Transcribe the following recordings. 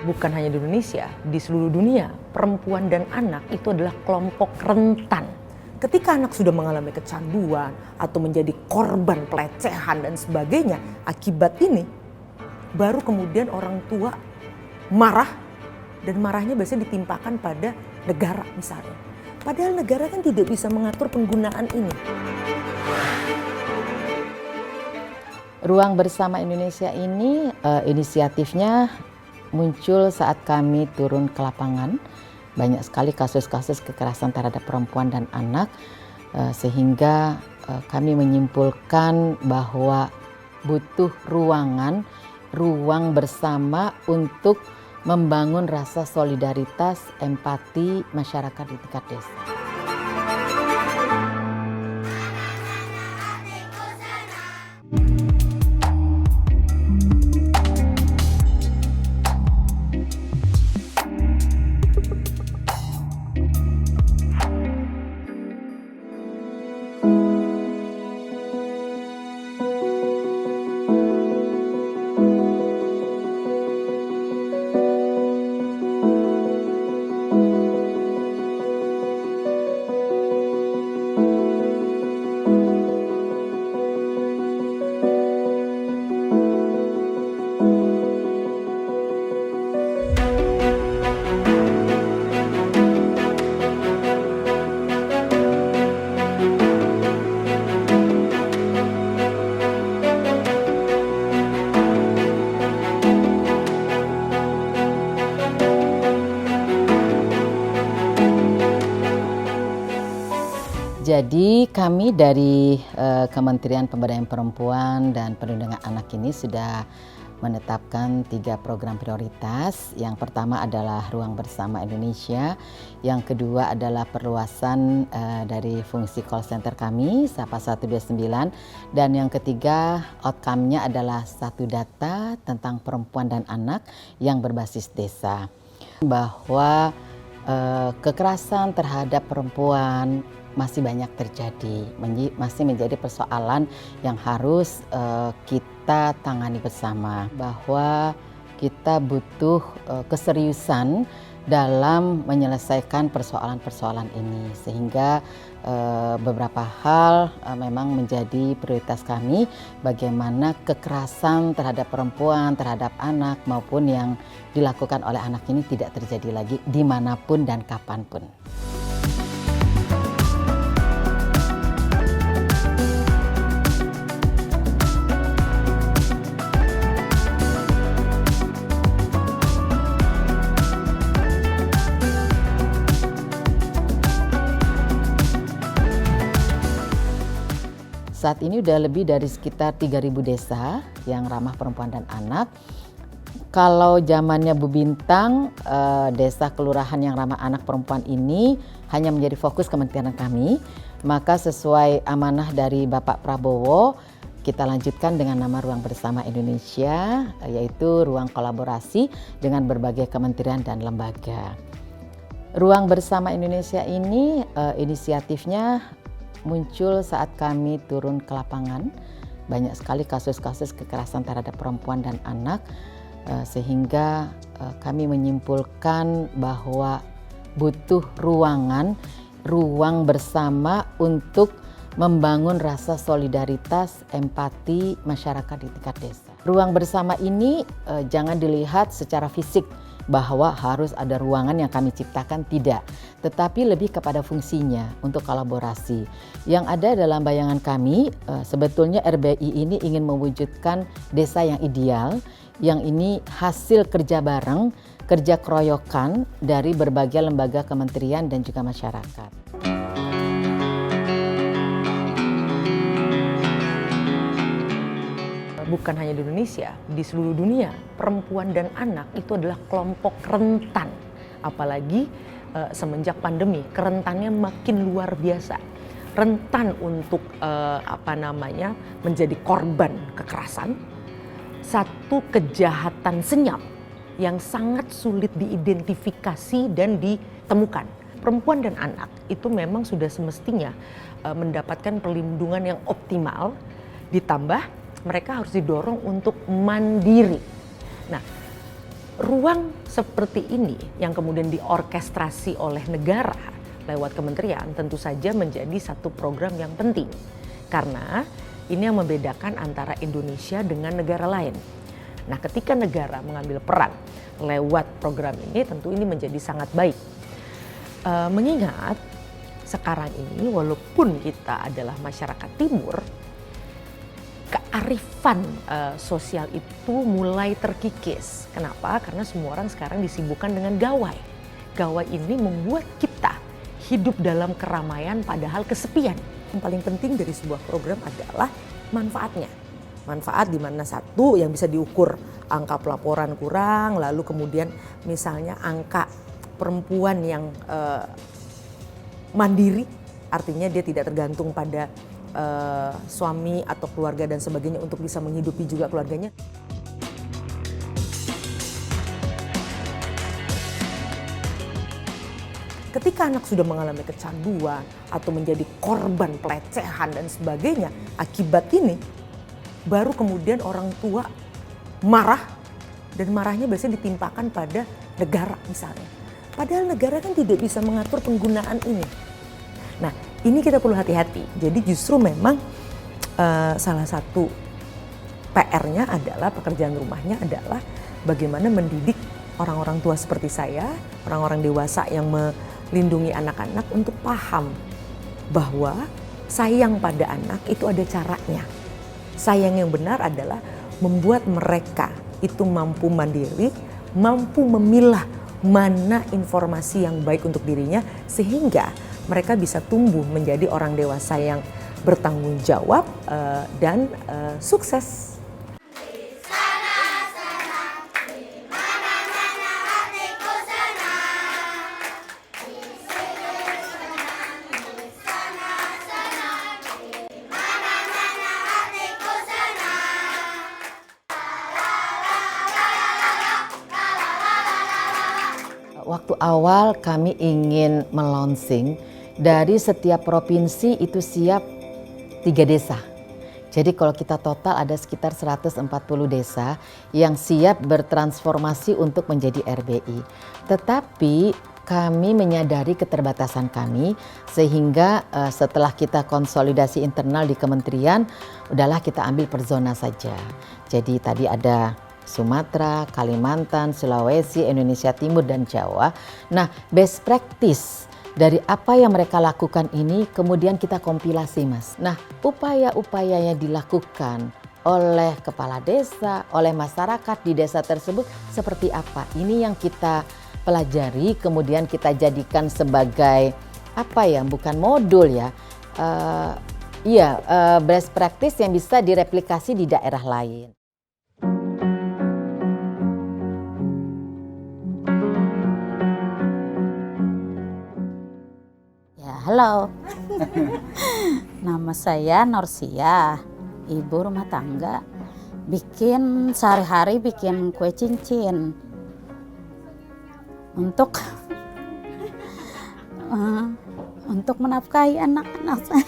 bukan hanya di Indonesia, di seluruh dunia, perempuan dan anak itu adalah kelompok rentan. Ketika anak sudah mengalami kecanduan atau menjadi korban pelecehan dan sebagainya, akibat ini baru kemudian orang tua marah, dan marahnya biasanya ditimpakan pada negara misalnya. Padahal negara kan tidak bisa mengatur penggunaan ini. Ruang Bersama Indonesia ini inisiatifnya muncul saat kami turun ke lapangan. Banyak sekali kasus-kasus kekerasan terhadap perempuan dan anak, sehingga kami menyimpulkan bahwa butuh ruang bersama untuk membangun rasa solidaritas, empati masyarakat di tingkat desa. Jadi kami dari Kementerian Pemberdayaan Perempuan dan Perlindungan Anak ini sudah menetapkan 3 program prioritas. Yang pertama adalah Ruang Bersama Indonesia, yang kedua adalah perluasan dari fungsi call center kami, Sapa 129, dan yang ketiga outcome-nya adalah satu data tentang perempuan dan anak yang berbasis desa. Bahwa kekerasan terhadap perempuan masih banyak terjadi, masih menjadi persoalan yang harus kita tangani bersama. Bahwa kita butuh keseriusan dalam menyelesaikan persoalan-persoalan ini, sehingga beberapa hal memang menjadi prioritas kami, bagaimana kekerasan terhadap perempuan, terhadap anak maupun yang dilakukan oleh anak ini tidak terjadi lagi dimanapun dan kapanpun. Saat ini udah lebih dari sekitar 3.000 desa yang ramah perempuan dan anak. Kalau zamannya Bu Bintang, desa kelurahan yang ramah anak perempuan ini hanya menjadi fokus kementerian kami. Maka sesuai amanah dari Bapak Prabowo, kita lanjutkan dengan nama Ruang Bersama Indonesia, yaitu ruang kolaborasi dengan berbagai kementerian dan lembaga. Ruang Bersama Indonesia ini inisiatifnya muncul saat kami turun ke lapangan. Banyak sekali kasus-kasus kekerasan terhadap perempuan dan anak, sehingga kami menyimpulkan bahwa butuh ruang bersama untuk membangun rasa solidaritas, empati masyarakat di tingkat desa. Ruang bersama ini jangan dilihat secara fisik, bahwa harus ada ruangan yang kami ciptakan, tidak. Tetapi lebih kepada fungsinya untuk kolaborasi. Yang ada dalam bayangan kami, sebetulnya RBI ini ingin mewujudkan desa yang ideal, yang ini hasil kerja bareng, kerja keroyokan dari berbagai lembaga kementerian dan juga masyarakat. Bukan hanya di Indonesia, di seluruh dunia, perempuan dan anak itu adalah kelompok rentan. Apalagi semenjak pandemi, kerentannya makin luar biasa. Rentan untuk menjadi korban kekerasan. Satu kejahatan senyap yang sangat sulit diidentifikasi dan ditemukan. Perempuan dan anak itu memang sudah semestinya mendapatkan perlindungan yang optimal, ditambah mereka harus didorong untuk mandiri. Nah, ruang seperti ini yang kemudian diorkestrasi oleh negara lewat kementerian tentu saja menjadi satu program yang penting. Karena ini yang membedakan antara Indonesia dengan negara lain. Nah, ketika negara mengambil peran lewat program ini tentu ini menjadi sangat baik. Mengingat sekarang ini walaupun kita adalah masyarakat timur, kearifan sosial itu mulai terkikis. Kenapa? Karena semua orang sekarang disibukkan dengan gawai. Gawai ini membuat kita hidup dalam keramaian padahal kesepian. Yang paling penting dari sebuah program adalah manfaatnya. Manfaat di mana satu yang bisa diukur angka pelaporan kurang, lalu kemudian misalnya angka perempuan yang mandiri, artinya dia tidak tergantung pada suami atau keluarga dan sebagainya untuk bisa menghidupi juga keluarganya. Ketika anak sudah mengalami kecanduan atau menjadi korban pelecehan dan sebagainya, akibat ini baru kemudian orang tua marah, dan marahnya biasanya ditimpakan pada negara misalnya. Padahal negara kan tidak bisa mengatur penggunaan ini. Nah, ini kita perlu hati-hati. Jadi justru memang salah satu PR-nya adalah, pekerjaan rumahnya adalah bagaimana mendidik orang-orang tua seperti saya, orang-orang dewasa yang melindungi anak-anak untuk paham bahwa sayang pada anak itu ada caranya. Sayang yang benar adalah membuat mereka itu mampu mandiri, mampu memilah mana informasi yang baik untuk dirinya sehingga mereka bisa tumbuh menjadi orang dewasa yang bertanggung jawab dan sukses. Waktu awal kami ingin melaunching, dari setiap provinsi itu siap 3 desa. Jadi kalau kita total ada sekitar 140 desa yang siap bertransformasi untuk menjadi RBI. Tetapi kami menyadari keterbatasan kami sehingga setelah kita konsolidasi internal di kementerian, udahlah kita ambil per zona saja. Jadi tadi ada Sumatera, Kalimantan, Sulawesi, Indonesia Timur, dan Jawa. Nah, best practice dari apa yang mereka lakukan ini kemudian kita kompilasi, Mas. Nah, upaya-upaya yang dilakukan oleh kepala desa, oleh masyarakat di desa tersebut seperti apa? Ini yang kita pelajari, kemudian kita jadikan sebagai apa ya, bukan modul ya, best practice yang bisa direplikasi di daerah lain. Halo, nama saya Norsia, ibu rumah tangga. Sehari-hari bikin kue cincin untuk menafkahi anak-anak saya.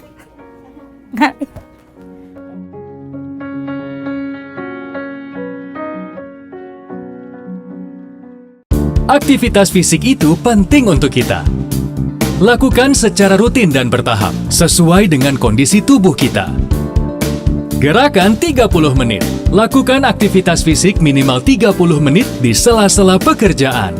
Aktivitas fisik itu penting untuk kita. Lakukan secara rutin dan bertahap, sesuai dengan kondisi tubuh kita. Gerakan 30 menit. Lakukan aktivitas fisik minimal 30 menit di sela-sela pekerjaan.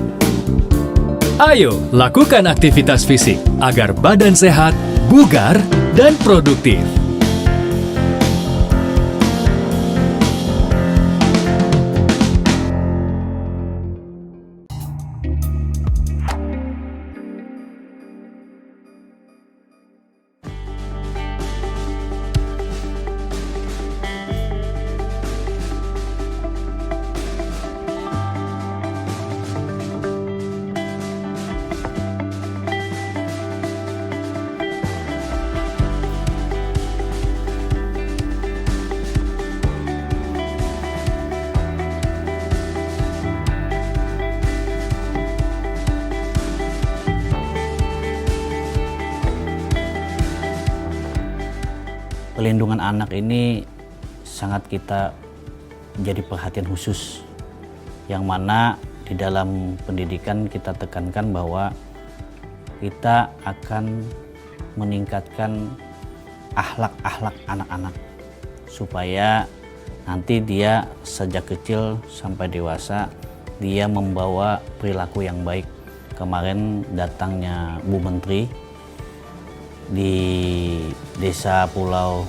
Ayo, lakukan aktivitas fisik agar badan sehat, bugar, dan produktif. Pelindungan anak ini sangat kita menjadi perhatian khusus, yang mana di dalam pendidikan kita tekankan bahwa kita akan meningkatkan akhlak anak-anak supaya nanti dia sejak kecil sampai dewasa dia membawa perilaku yang baik. Kemarin datangnya Bu Menteri di Desa Pulau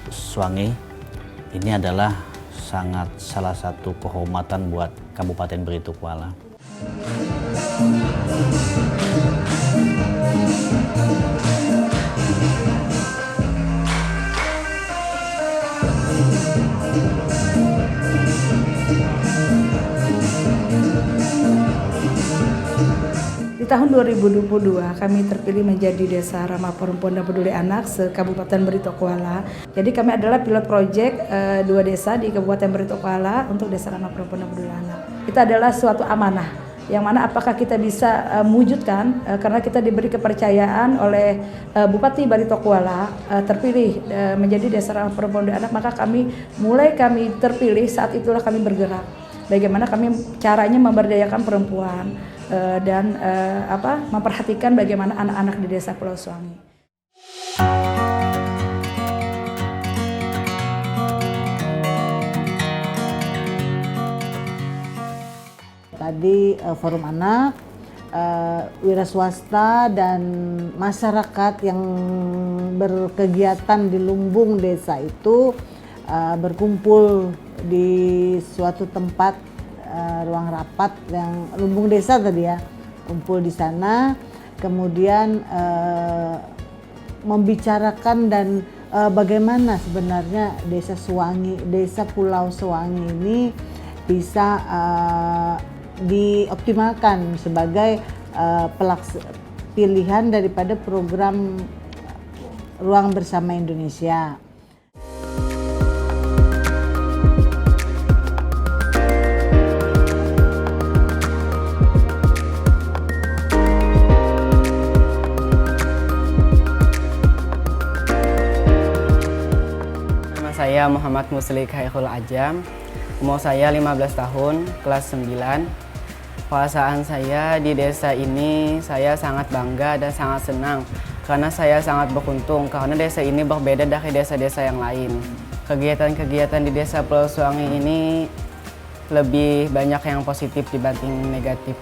Suwangi ini adalah salah satu kehormatan buat Kabupaten Beritukuala. Di tahun 2022 kami terpilih menjadi Desa Ramah Perempuan dan Peduli Anak se-Kabupaten Beritokuala. Jadi kami adalah pilot project 2 desa di Kabupaten Beritokuala untuk Desa Ramah Perempuan dan Peduli Anak. Itu adalah suatu amanah yang mana apakah kita bisa mewujudkan karena kita diberi kepercayaan oleh Bupati Beritokuala terpilih menjadi Desa Ramah Perempuan dan Anak, maka kami terpilih saat itulah kami bergerak. Bagaimana kami caranya memberdayakan perempuan dan memperhatikan bagaimana anak-anak di Desa Pulau Suwangi. Tadi forum anak, wira swasta dan masyarakat yang berkegiatan di lumbung desa itu berkumpul di suatu tempat ruang rapat yang lumbung desa tadi ya, kumpul di sana, kemudian membicarakan dan bagaimana sebenarnya Desa Suwangi, Desa Pulau Suwangi ini bisa dioptimalkan sebagai pilihan daripada program Ruang Bersama Indonesia. Saya Muhammad Muslik Hairul Ajam, umur saya 15 tahun, kelas 9. Perasaan saya di desa ini, saya sangat bangga dan sangat senang karena saya sangat beruntung karena desa ini berbeda dari desa-desa yang lain. Kegiatan-kegiatan di Desa Pulau Suwangi ini lebih banyak yang positif dibanding negatif.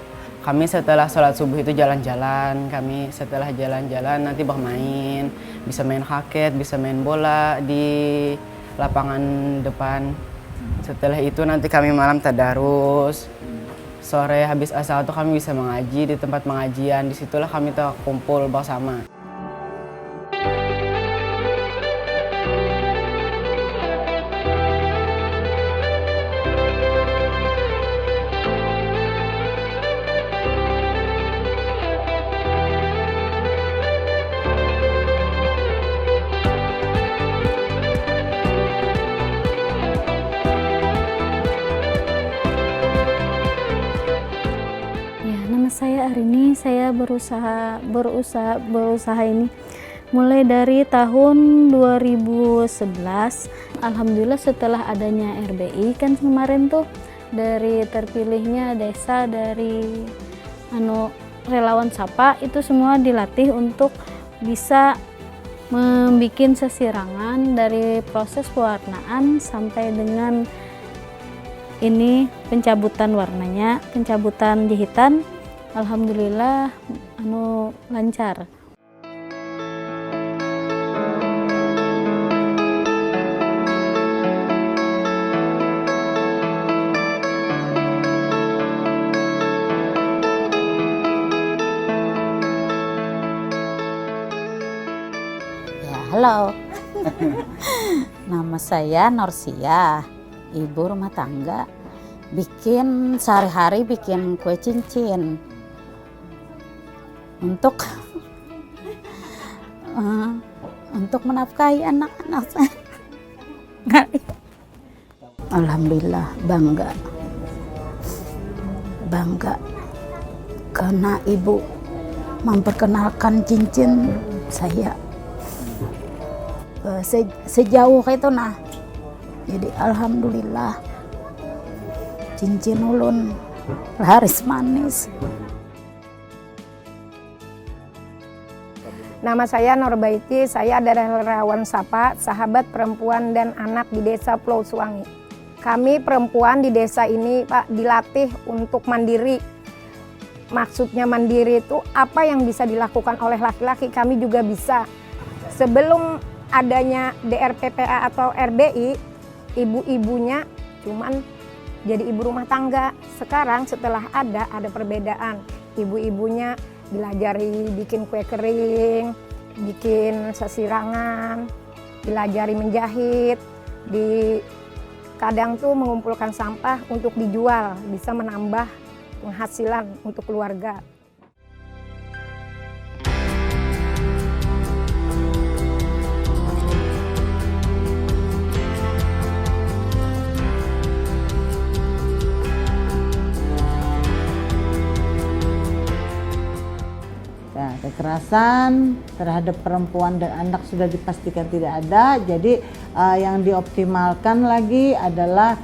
Kami setelah sholat subuh itu jalan-jalan, kami setelah jalan-jalan nanti bermain, bisa main raket, bisa main bola di lapangan depan. Setelah itu nanti kami malam tadarus. Sore habis asar itu kami bisa mengaji di tempat pengajian. Disitulah kami terkumpul bersama. Saya hari ini saya berusaha ini mulai dari tahun 2011. Alhamdulillah setelah adanya RBI kan kemarin tuh dari terpilihnya desa dari relawan Sapa itu semua dilatih untuk bisa membuat sesirangan dari proses pewarnaan sampai dengan ini pencabutan warnanya, pencabutan jahitan. Alhamdulillah lancar. Ya, halo. Nama saya Norsia, ibu rumah tangga. Sehari-hari bikin kue cincin. Untuk menafkahi anak-anak saya. Alhamdulillah bangga karena ibu memperkenalkan cincin saya sejauh itu jadi alhamdulillah cincin ulun laris manis. Nama saya Norbaiti, saya adalah relawan SAPA, Sahabat Perempuan dan Anak di Desa Pulau Suwangi. Kami perempuan di desa ini, Pak, dilatih untuk mandiri. Maksudnya mandiri itu apa yang bisa dilakukan oleh laki-laki, kami juga bisa. Sebelum adanya DRPPA atau RBI, ibu-ibunya cuman jadi ibu rumah tangga. Sekarang setelah ada perbedaan. Ibu-ibunya dilajari bikin kue kering, bikin sesirangan, dilajari menjahit, kadang tuh mengumpulkan sampah untuk dijual, bisa menambah penghasilan untuk keluarga. Nah, kekerasan terhadap perempuan dan anak sudah dipastikan tidak ada. Jadi yang dioptimalkan lagi adalah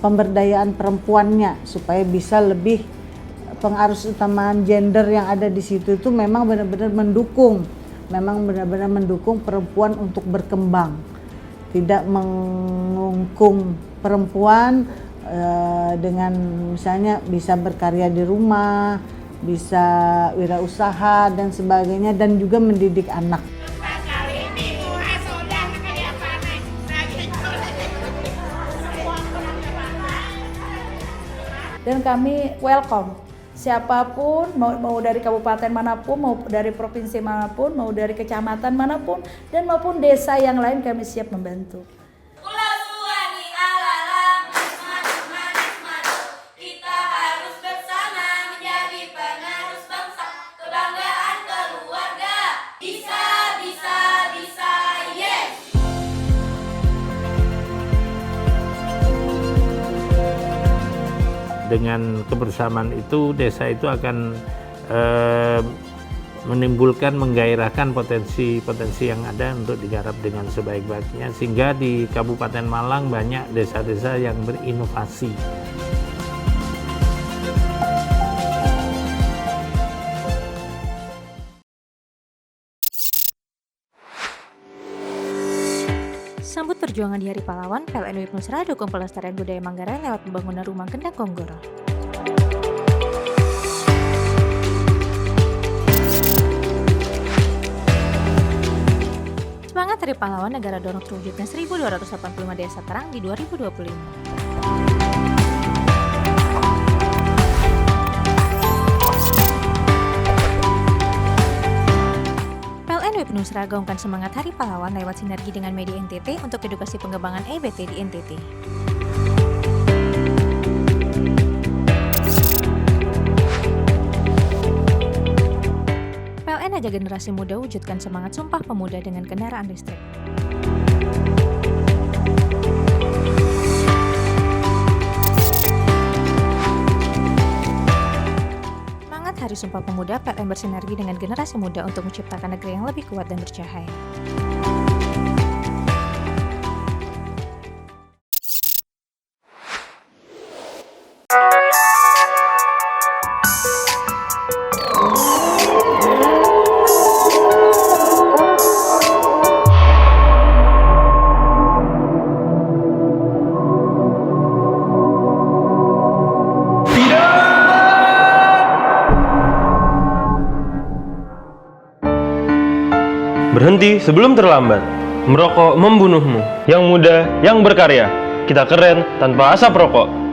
pemberdayaan perempuannya supaya bisa lebih pengarus utamaan gender yang ada di situ itu memang benar-benar mendukung perempuan untuk berkembang, tidak mengungkung perempuan dengan misalnya bisa berkarya di rumah, bisa wirausaha dan sebagainya, dan juga mendidik anak. Dan kami welcome siapapun, mau dari kabupaten manapun, mau dari provinsi manapun, mau dari kecamatan manapun, dan maupun desa yang lain, kami siap membantu. Dengan kebersamaan itu, desa itu akan menimbulkan, menggairahkan potensi-potensi yang ada untuk digarap dengan sebaik-baiknya, sehingga di Kabupaten Malang banyak desa-desa yang berinovasi. Sambut perjuangan di Hari Pahlawan, PLN WIP Nusra dukung pelestarian budaya Manggarai lewat pembangunan rumah Kendang Konggoro. Semangat Hari Pahlawan, negara dorong terwujudnya 1.285 desa terang di 2025. PLN WIP Nusra gaungkan semangat Hari Pahlawan lewat sinergi dengan media NTT untuk edukasi pengembangan EBT di NTT. PLN Ajak Generasi Muda wujudkan semangat Sumpah Pemuda dengan kendaraan listrik. Hari Sumpah Pemuda, PLN bersinergi dengan generasi muda untuk menciptakan negeri yang lebih kuat dan bercahaya. Berhenti sebelum terlambat. Merokok membunuhmu. Yang muda, yang berkarya. Kita keren tanpa asap rokok.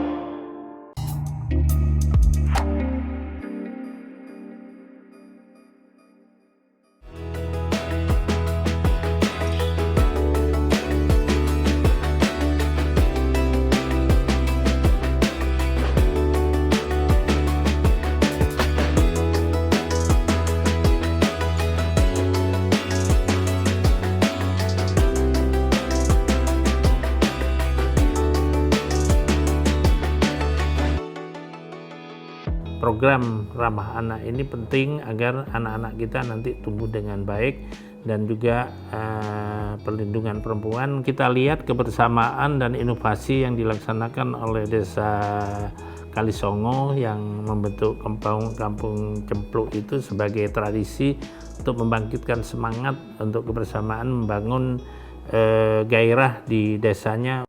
Program ramah anak ini penting agar anak-anak kita nanti tumbuh dengan baik, dan juga perlindungan perempuan. Kita lihat kebersamaan dan inovasi yang dilaksanakan oleh Desa Kalisongo yang membentuk kampung Cempluk itu sebagai tradisi untuk membangkitkan semangat untuk kebersamaan membangun gairah di desanya.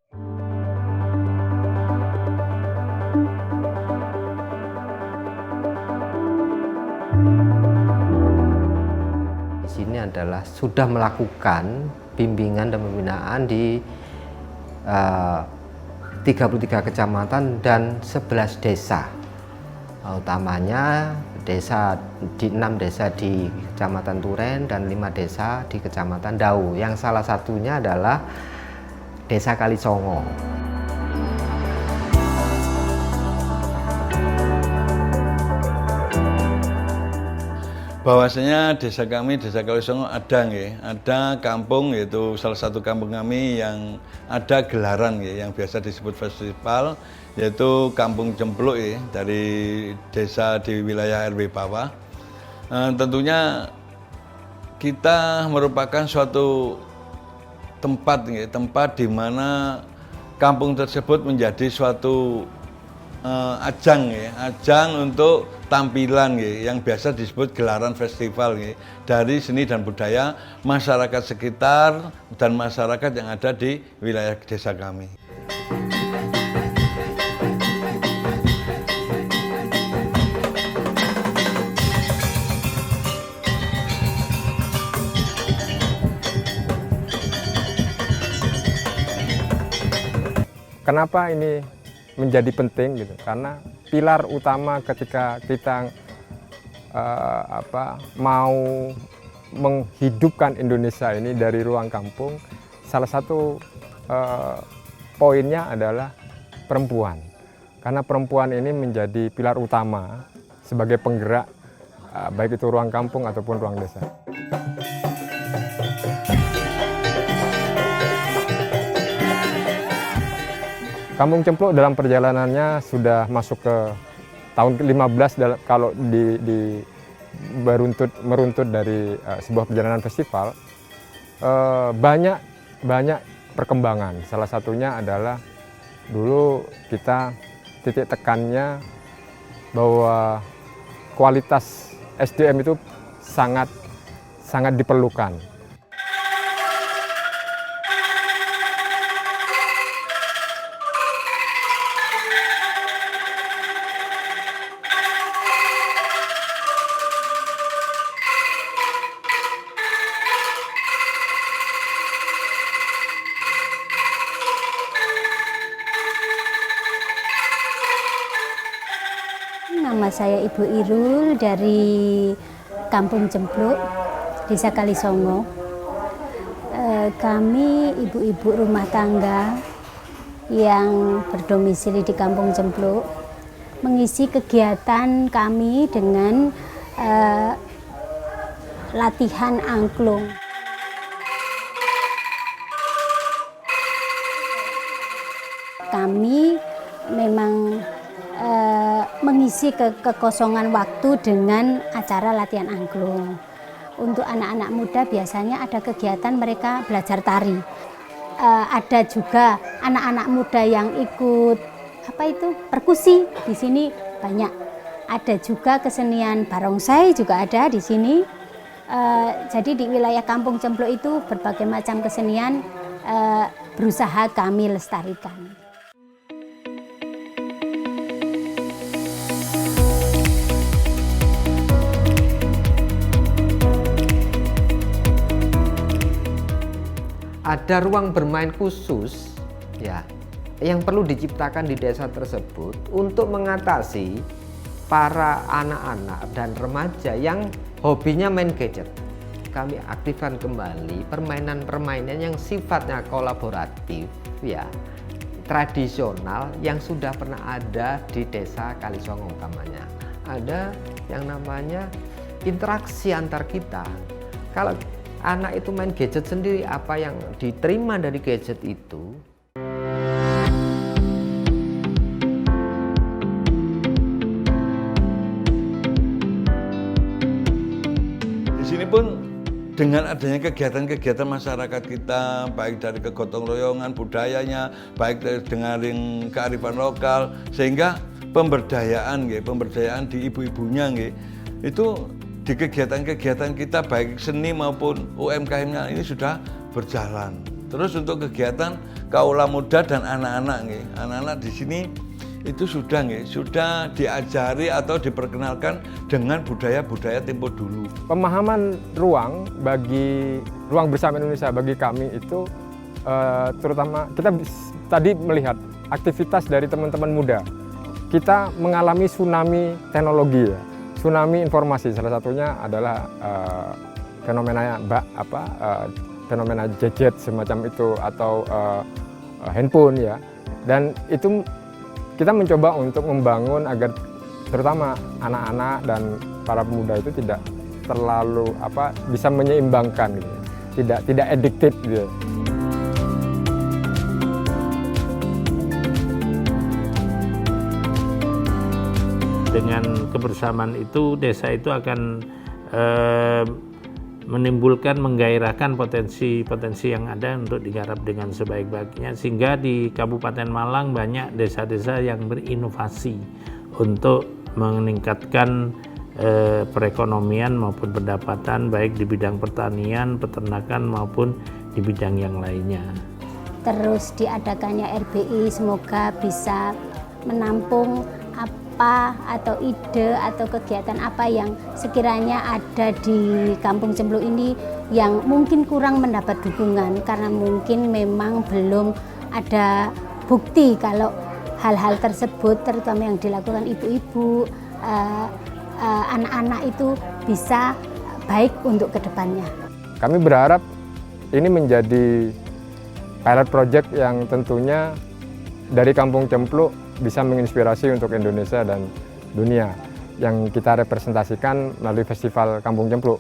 Di sini adalah sudah melakukan bimbingan dan pembinaan di 33 kecamatan dan 11 desa. Utamanya desa di 6 desa di Kecamatan Turen dan 5 desa di Kecamatan Dau, yang salah satunya adalah Desa Kalisongo. Bahwasanya desa kami, Desa Kalisongo ada kampung, yaitu salah satu kampung kami yang ada gelaran yang biasa disebut festival, yaitu Kampung Cempluk dari desa di wilayah RW bawah. Tentunya kita merupakan suatu tempat di mana kampung tersebut menjadi suatu ajang untuk tampilan yang biasa disebut gelaran festival dari seni dan budaya masyarakat sekitar dan masyarakat yang ada di wilayah desa kami. Kenapa ini menjadi penting gitu? Karena pilar utama ketika kita mau menghidupkan Indonesia ini dari ruang kampung, salah satu poinnya adalah perempuan. Karena perempuan ini menjadi pilar utama sebagai penggerak baik itu ruang kampung ataupun ruang desa. Kampung Cempluk dalam perjalanannya sudah masuk ke tahun ke-15 kalau meruntut dari sebuah perjalanan festival. Banyak perkembangan. Salah satunya adalah dulu kita titik tekannya bahwa kualitas SDM itu sangat diperlukan. Nama saya Ibu Irul dari Kampung Cempluk, Desa Kalisongo. Kami ibu-ibu rumah tangga yang berdomisili di Kampung Cempluk mengisi kegiatan kami dengan latihan angklung. Kami memang mengisi kekosongan waktu dengan acara latihan angklung. Untuk anak-anak muda biasanya ada kegiatan mereka belajar tari. Ada juga anak-anak muda yang ikut perkusi, di sini banyak. Ada juga kesenian barongsai juga ada di sini. Jadi di wilayah Kampung Cempluk itu berbagai macam kesenian berusaha kami lestarikan. Ada ruang bermain khusus yang perlu diciptakan di desa tersebut untuk mengatasi para anak-anak dan remaja yang hobinya main gadget. Kami aktifkan kembali permainan-permainan yang sifatnya kolaboratif tradisional yang sudah pernah ada di Desa Kalisongo utamanya. Ada yang namanya interaksi antar kita. Kalau anak itu main gadget sendiri, apa yang diterima dari gadget itu di sini pun dengan adanya kegiatan-kegiatan masyarakat kita, baik dari kegotong royongan budayanya, baik dengan kearifan lokal, sehingga pemberdayaan di ibu-ibunya itu di kegiatan-kegiatan kita baik seni maupun UMKM-nya ini sudah berjalan. Terus untuk kegiatan kaula muda dan anak-anak di sini itu sudah diajari atau diperkenalkan dengan budaya-budaya tempo dulu. Pemahaman ruang bersama Indonesia bagi kami itu terutama kita tadi melihat aktivitas dari teman-teman muda. Kita mengalami tsunami teknologi ya. Tsunami informasi, salah satunya adalah fenomena gadget semacam itu atau handphone ya. Dan itu kita mencoba untuk membangun agar terutama anak-anak dan para pemuda itu tidak terlalu bisa menyeimbangkan gitu. Tidak addicted gitu. Dengan kebersamaan itu, desa itu akan menimbulkan, menggairahkan potensi-potensi yang ada untuk digarap dengan sebaik-baiknya, sehingga di Kabupaten Malang banyak desa-desa yang berinovasi untuk meningkatkan perekonomian maupun pendapatan baik di bidang pertanian, peternakan maupun di bidang yang lainnya. Terus diadakannya RBI semoga bisa menampung apa atau ide atau kegiatan apa yang sekiranya ada di Kampung Cempluk ini yang mungkin kurang mendapat dukungan karena mungkin memang belum ada bukti kalau hal-hal tersebut terutama yang dilakukan ibu-ibu, anak-anak itu bisa baik untuk kedepannya. Kami berharap ini menjadi pilot project yang tentunya dari Kampung Cempluk bisa menginspirasi untuk Indonesia dan dunia yang kita representasikan melalui Festival Kampung Cempluk.